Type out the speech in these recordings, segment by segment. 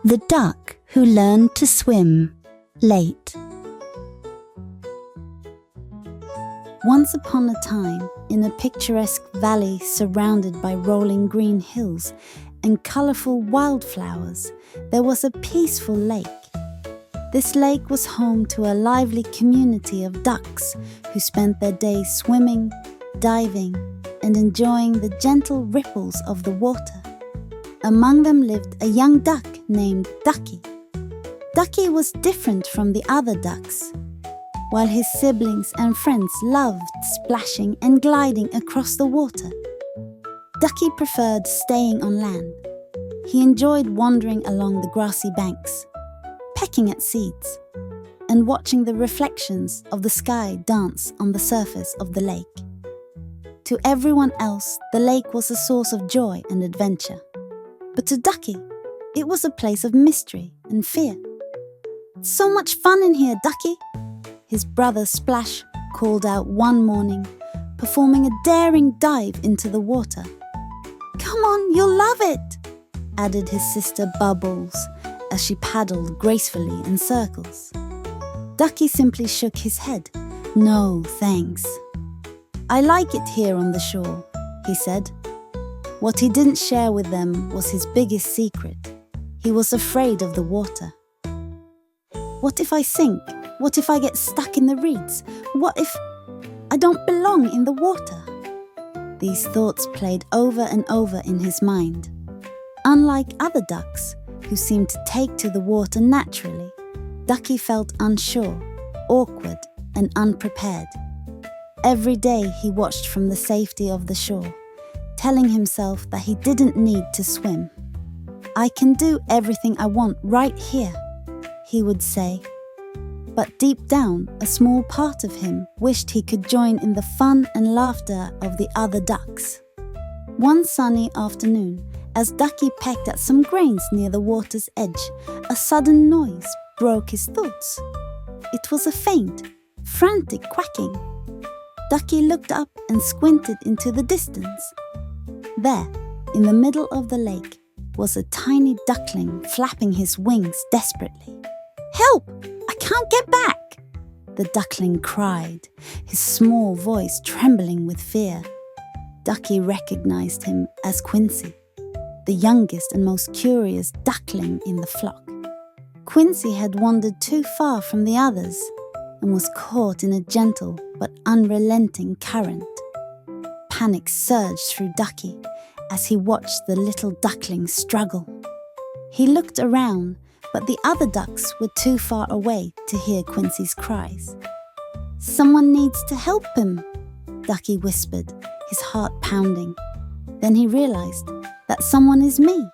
The Duck Who Learned to Swim, Late. Once upon a time, in a picturesque valley surrounded by rolling green hills and colourful wildflowers, there was a peaceful lake. This lake was home to a lively community of ducks who spent their days swimming, diving, and enjoying the gentle ripples of the water. Among them lived a young duck named Ducky. Ducky was different from the other ducks. While his siblings and friends loved splashing and gliding across the water, Ducky preferred staying on land. He enjoyed wandering along the grassy banks, pecking at seeds, and watching the reflections of the sky dance on the surface of the lake. To everyone else, the lake was a source of joy and adventure. But to Ducky, it was a place of mystery and fear. "It's so much fun in here, Ducky," his brother Splash called out one morning, performing a daring dive into the water. "Come on, you'll love it," added his sister Bubbles as she paddled gracefully in circles. Ducky simply shook his head. "No, thanks. I like it here on the shore," he said. What he didn't share with them was his biggest secret. He was afraid of the water. "What if I sink? What if I get stuck in the reeds? What if I don't belong in the water?" These thoughts played over and over in his mind. Unlike other ducks, who seemed to take to the water naturally, Ducky felt unsure, awkward, and unprepared. Every day he watched from the safety of the shore, telling himself that he didn't need to swim. "I can do everything I want right here," he would say. But deep down, a small part of him wished he could join in the fun and laughter of the other ducks. One sunny afternoon, as Ducky pecked at some grains near the water's edge, a sudden noise broke his thoughts. It was a faint, frantic quacking. Ducky looked up and squinted into the distance. There, in the middle of the lake, was a tiny duckling flapping his wings desperately. "Help! I can't get back!" the duckling cried, his small voice trembling with fear. Ducky recognized him as Quincy, the youngest and most curious duckling in the flock. Quincy had wandered too far from the others and was caught in a gentle but unrelenting current. Panic surged through Ducky as he watched the little duckling struggle. He looked around, but the other ducks were too far away to hear Quincy's cries. "Someone needs to help him," Ducky whispered, his heart pounding. Then he realized that someone is me.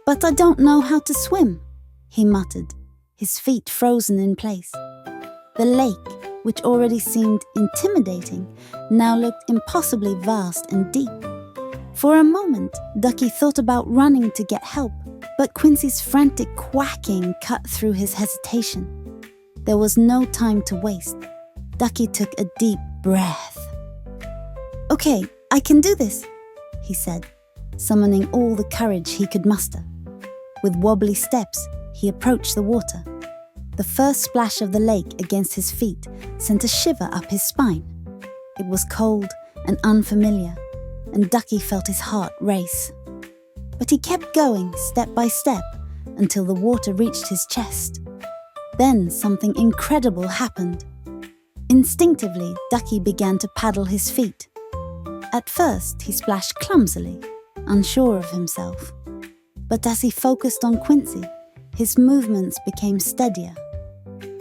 "But I don't know how to swim," he muttered, his feet frozen in place. The lake, which already seemed intimidating, now looked impossibly vast and deep. For a moment, Ducky thought about running to get help, but Quincy's frantic quacking cut through his hesitation. There was no time to waste. Ducky took a deep breath. "Okay, I can do this," he said, summoning all the courage he could muster. With wobbly steps, he approached the water. The first splash of the lake against his feet sent a shiver up his spine. It was cold and unfamiliar, and Ducky felt his heart race. But he kept going step by step until the water reached his chest. Then something incredible happened. Instinctively, Ducky began to paddle his feet. At first, he splashed clumsily, unsure of himself. But as he focused on Quincy, his movements became steadier.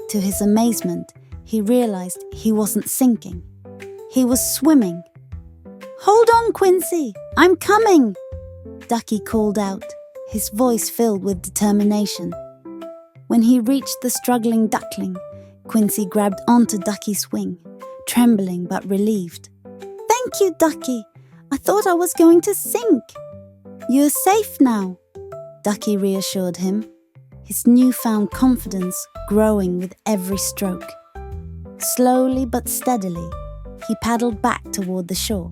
To his amazement, he realized he wasn't sinking. He was swimming. "Hold on, Quincy! I'm coming!" Ducky called out, his voice filled with determination. When he reached the struggling duckling, Quincy grabbed onto Ducky's wing, trembling but relieved. "Thank you, Ducky! I thought I was going to sink." "You're safe now," Ducky reassured him, his newfound confidence growing with every stroke. Slowly but steadily, he paddled back toward the shore,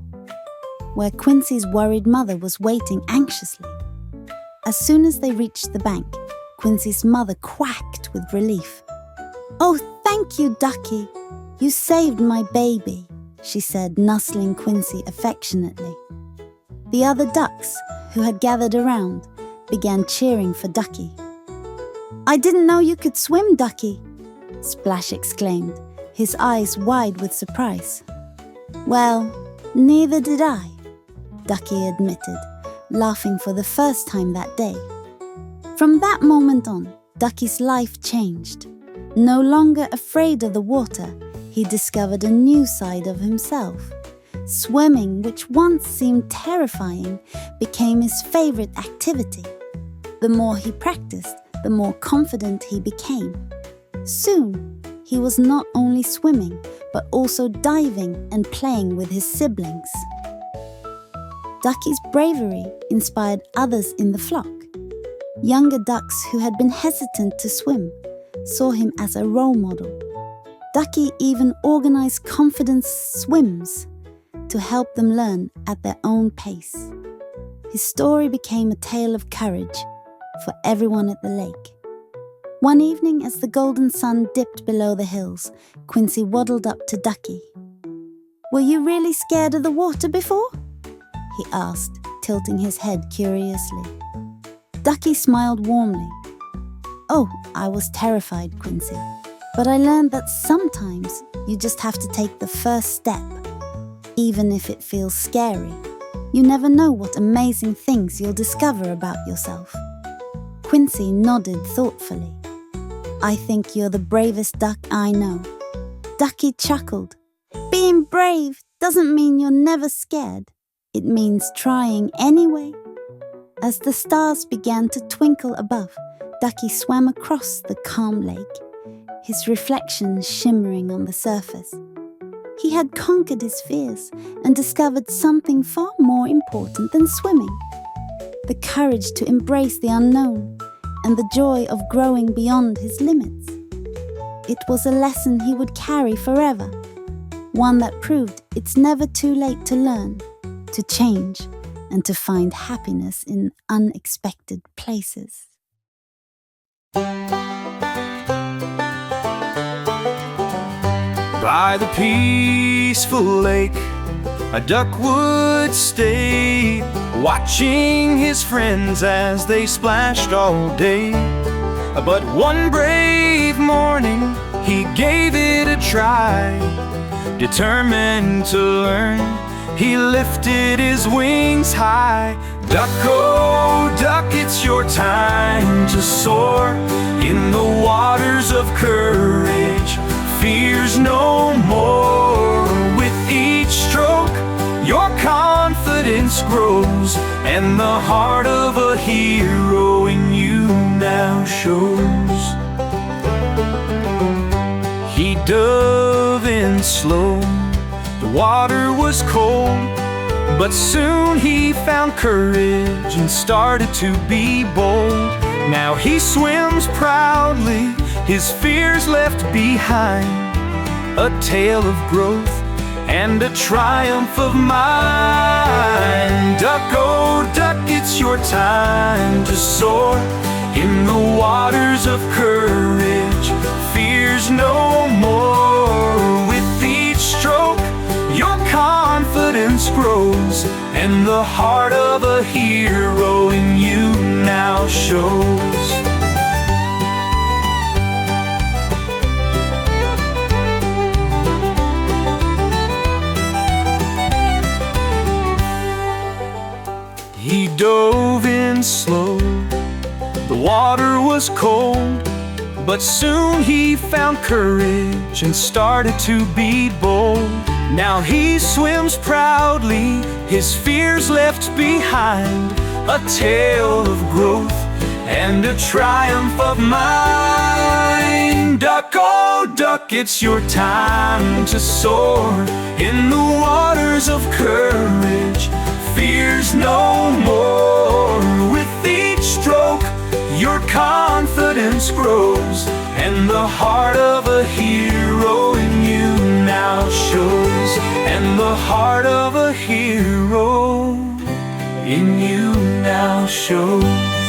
where Quincy's worried mother was waiting anxiously. As soon as they reached the bank, Quincy's mother quacked with relief. "Oh, thank you, Ducky. You saved my baby," she said, nuzzling Quincy affectionately. The other ducks, who had gathered around, began cheering for Ducky. "I didn't know you could swim, Ducky," Splash exclaimed, his eyes wide with surprise. "Well, neither did I," Ducky admitted, laughing for the first time that day. From that moment on, Ducky's life changed. No longer afraid of the water, he discovered a new side of himself. Swimming, which once seemed terrifying, became his favorite activity. The more he practiced, the more confident he became. Soon, he was not only swimming, but also diving and playing with his siblings. Ducky's bravery inspired others in the flock. Younger ducks who had been hesitant to swim saw him as a role model. Ducky even organized confidence swims to help them learn at their own pace. His story became a tale of courage for everyone at the lake. One evening, as the golden sun dipped below the hills, Quincy waddled up to Ducky. "Were you really scared of the water before?" he asked, tilting his head curiously. Ducky smiled warmly. "Oh, I was terrified, Quincy. But I learned that sometimes you just have to take the first step. Even if it feels scary, you never know what amazing things you'll discover about yourself." Quincy nodded thoughtfully. "I think you're the bravest duck I know." Ducky chuckled. "Being brave doesn't mean you're never scared. It means trying anyway." As the stars began to twinkle above, Ducky swam across the calm lake, his reflection shimmering on the surface. He had conquered his fears and discovered something far more important than swimming: the courage to embrace the unknown and the joy of growing beyond his limits. It was a lesson he would carry forever, one that proved it's never too late to learn, to change, and to find happiness in unexpected places. By the peaceful lake, a duck would stay, watching his friends as they splashed all day. But one brave morning, he gave it a try. Determined to learn, he lifted his wings high. Duck, oh duck, it's your time to soar in the waters of courage. Fears no more. With each stroke, your confidence grows, and the heart of a hero in you now shows. He dove in slow. The water was cold, but soon he found courage and started to be bold. Now he swims proudly, his fears left behind, a tale of growth and a triumph of mind. Duck, oh duck, it's your time to soar in the waters of courage. Fears no more. With each stroke, your confidence grows, and the heart of a hero in you now shows. He dove in slow. The water was cold, but soon he found courage and started to be bold. Now he swims proudly, his fears left behind, a tale of growth and a triumph of mind. Duck, oh duck, it's your time to soar in the waters of courage. Fears no more. With each stroke, your confidence grows, and the heart of a hero in you now shows. And the heart of a hero in you now shows.